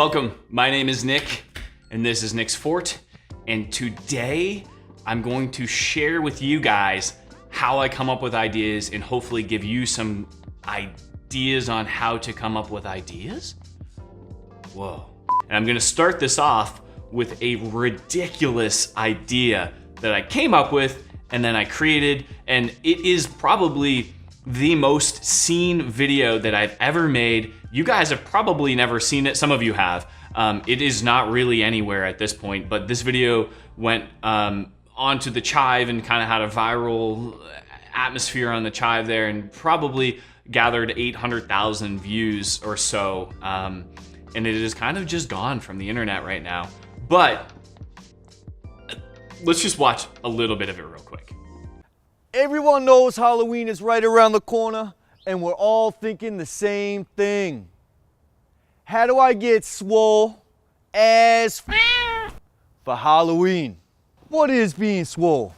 Welcome, my name is Nick, and this is Nick's Fort, and today I'm going to share with you guys how I come up with ideas and hopefully give you some ideas on how to come up with ideas? Whoa. And I'm gonna start this off with a ridiculous idea that I came up with and then I created, and it is probably the most seen video that I've ever made. You guys have probably never seen it. Some of you have. It is not really anywhere at this point, but this video went onto the Chive and kind of had a viral atmosphere on the Chive there and probably gathered 800,000 views or so. And it is kind of just gone from the internet right now. But let's just watch a little bit of it real quick. Everyone knows Halloween is right around the corner, and we're all thinking the same thing. How do I get swole as for Halloween? What is being swole?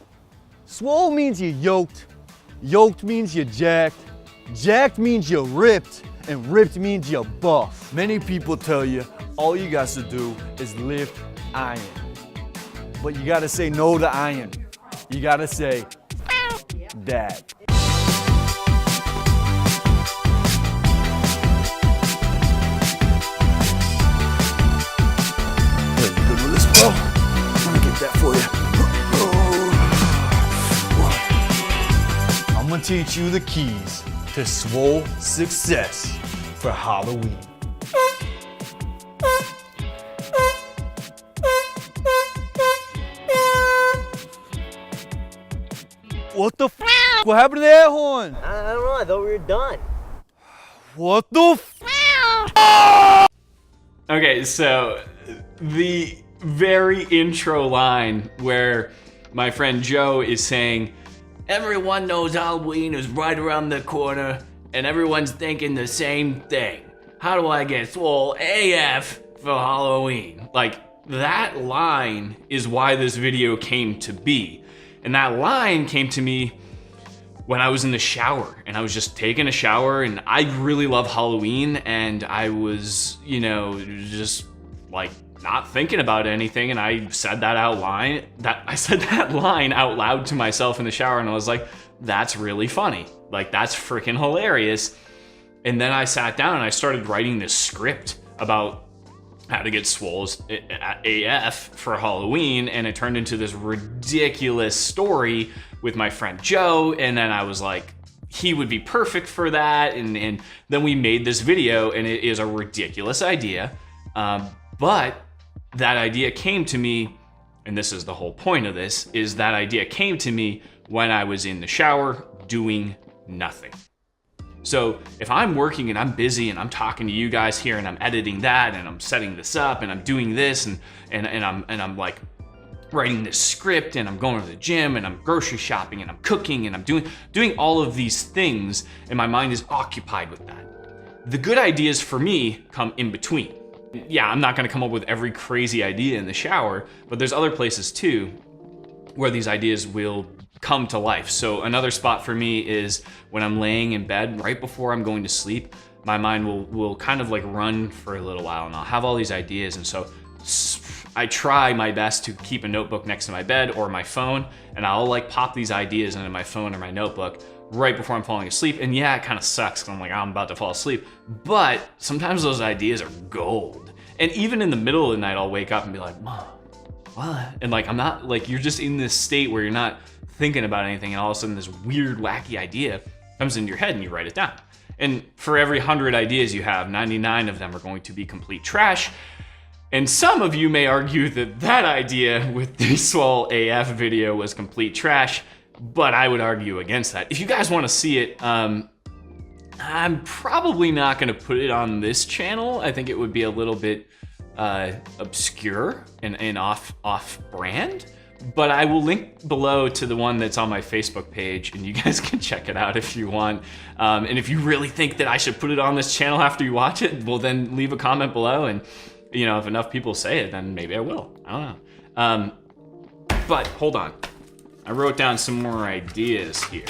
Swole means you're yoked. Yoked means you're jacked. Jacked means you're ripped. And ripped means you're buff. Many people tell you all you got to do is lift iron. But you got to say no to iron. You got to say that. Hey, you good with this, bro? Let me get that for you. I'm gonna teach you the keys to swole success for Halloween. What the f? What happened to the air horn? I don't know, I thought we were done. What the f? Okay, so the very intro line where my friend Joe is saying, everyone knows Halloween is right around the corner and everyone's thinking the same thing. How do I get swole AF for Halloween? Like, that line is why this video came to be. And that line came to me when I was in the shower and I was just taking a shower, and I really love Halloween, and I was, you know, just like not thinking about anything, and I said that line out loud to myself in the shower, and I was like, that's really funny. Like, that's freaking hilarious. And then I sat down and I started writing this script about how to get swole AF for Halloween, and it turned into this ridiculous story with my friend Joe, and then I was like, he would be perfect for that, and then we made this video, and it is a ridiculous idea, but that idea came to me, and this is the whole point of this, is that idea came to me when I was in the shower doing nothing. So if I'm working and I'm busy and I'm talking to you guys here and I'm editing that and I'm setting this up and I'm doing this and I'm like writing this script and I'm going to the gym and I'm grocery shopping and I'm cooking and I'm doing all of these things, and my mind is occupied with that. The good ideas for me come in between. Yeah, I'm not gonna come up with every crazy idea in the shower, but there's other places too where these ideas will come to life. So another spot for me is when I'm laying in bed right before I'm going to sleep, my mind will kind of like run for a little while, and I'll have all these ideas, and so I try my best to keep a notebook next to my bed or my phone, and I'll like pop these ideas into my phone or my notebook right before I'm falling asleep. And yeah, it kind of sucks because I'm like, I'm about to fall asleep, but sometimes those ideas are gold. And even in the middle of the night, I'll wake up and be like, Mom, what? And like, I'm not, like, you're just in this state where you're not thinking about anything, and all of a sudden this weird, wacky idea comes into your head and you write it down. And for every 100 ideas you have, 99 of them are going to be complete trash. And some of you may argue that that idea with the swole AF video was complete trash, but I would argue against that. If you guys want to see it, I'm probably not going to put it on this channel. I think it would be a little bit obscure and off-brand. But I will link below to the one that's on my Facebook page, and you guys can check it out if you want. And if you really think that I should put it on this channel after you watch it, well, then leave a comment below, and you know, if enough people say it, then maybe I will. I don't know. But hold on, I wrote down some more ideas here.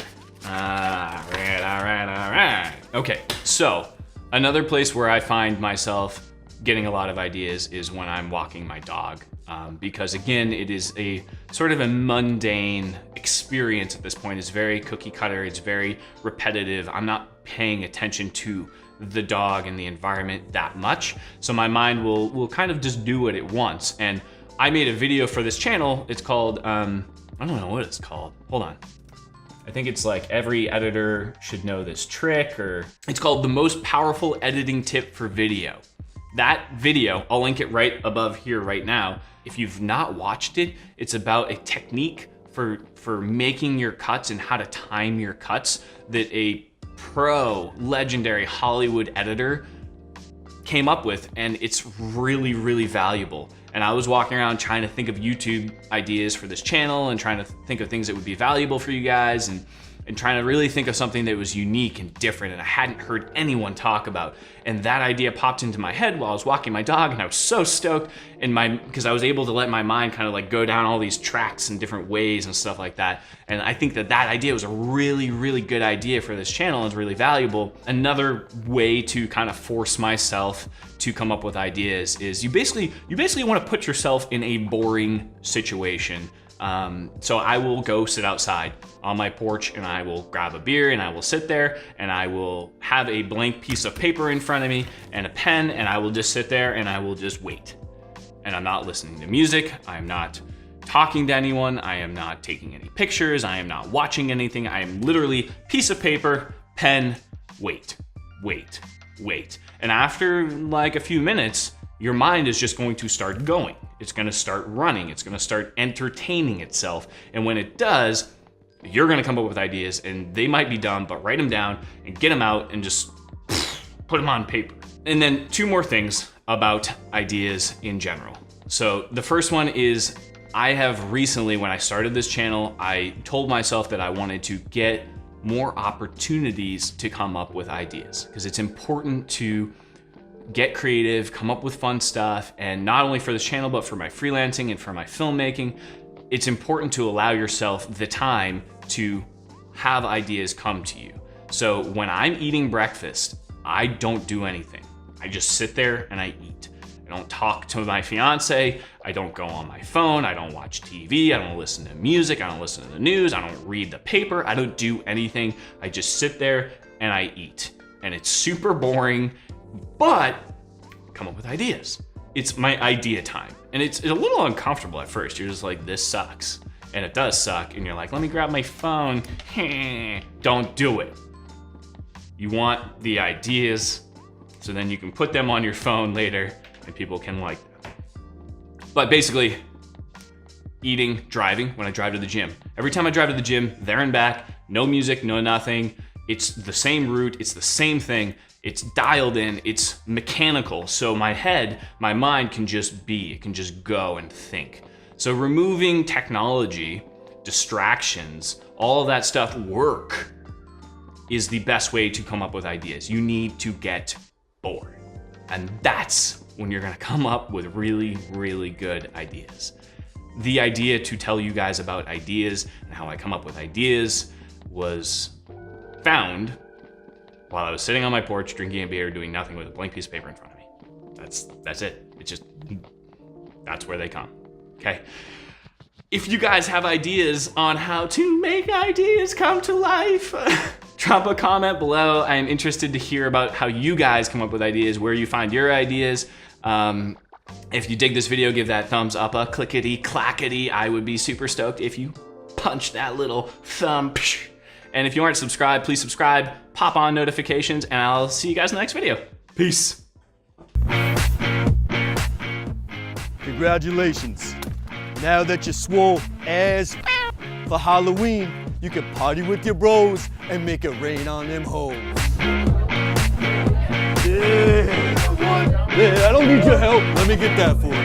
All right. Okay, so another place where I find myself getting a lot of ideas is when I'm walking my dog. Because again, it is a sort of a mundane experience at this point. It's very cookie cutter, it's very repetitive. I'm not paying attention to the dog and the environment that much. So my mind will kind of just do what it wants. And I made a video for this channel. It's called, I don't know what it's called. Hold on. I think it's like every editor should know this trick, or it's called the most powerful editing tip for video. That video, I'll link it right above here right now. If you've not watched it, it's about a technique for making your cuts and how to time your cuts that a pro legendary Hollywood editor came up with, and it's really, really valuable. And I was walking around trying to think of YouTube ideas for this channel and trying to think of things that would be valuable for you guys, and trying to really think of something that was unique and different and I hadn't heard anyone talk about. And that idea popped into my head while I was walking my dog, and I was so stoked because I was able to let my mind kind of like go down all these tracks in different ways and stuff like that. And I think that idea was a really, really good idea for this channel and it's really valuable. Another way to kind of force myself to come up with ideas is you basically want to put yourself in a boring situation. So I will go sit outside on my porch and I will grab a beer and I will sit there and I will have a blank piece of paper in front of me and a pen, and I will just sit there and I will just wait. And I'm not listening to music. I'm not talking to anyone. I am not taking any pictures. I am not watching anything. I am literally piece of paper, pen, wait, wait, wait. And after like a few minutes, your mind is just going to start going. It's going to start running. It's going to start entertaining itself. And when it does, you're going to come up with ideas, and they might be dumb, but write them down and get them out and just put them on paper. And then two more things about ideas in general. So the first one is, I have recently, when I started this channel, I told myself that I wanted to get more opportunities to come up with ideas, because it's important to get creative, come up with fun stuff, and not only for this channel, but for my freelancing and for my filmmaking, it's important to allow yourself the time to have ideas come to you. So when I'm eating breakfast, I don't do anything. I just sit there and I eat. I don't talk to my fiance. I don't go on my phone. I don't watch TV. I don't listen to music. I don't listen to the news. I don't read the paper. I don't do anything. I just sit there and I eat. And it's super boring, but come up with ideas. It's my idea time. And it's a little uncomfortable at first. You're just like, this sucks. And it does suck. And you're like, let me grab my phone. Don't do it. You want the ideas, so then you can put them on your phone later and people can like them. But basically, eating, driving, when I drive to the gym. Every time I drive to the gym, there and back, no music, no nothing. It's the same route, it's the same thing. It's dialed in, it's mechanical. So my head, my mind can just be, it can just go and think. So removing technology, distractions, all of that stuff, work, is the best way to come up with ideas. You need to get bored. And that's when you're gonna come up with really, really good ideas. The idea to tell you guys about ideas and how I come up with ideas was found while I was sitting on my porch drinking a beer, doing nothing with a blank piece of paper in front of me. That's it. It's just, that's where they come, okay? If you guys have ideas on how to make ideas come to life, drop a comment below. I am interested to hear about how you guys come up with ideas, where you find your ideas. If you dig this video, give that thumbs up, a clickety clackety. I would be super stoked if you punch that little thumb. And if you aren't subscribed, please subscribe, pop on notifications, and I'll see you guys in the next video. Peace. Congratulations. Now that you're swole as for Halloween, you can party with your bros and make it rain on them hoes. Yeah, I don't need your help. Let me get that for you.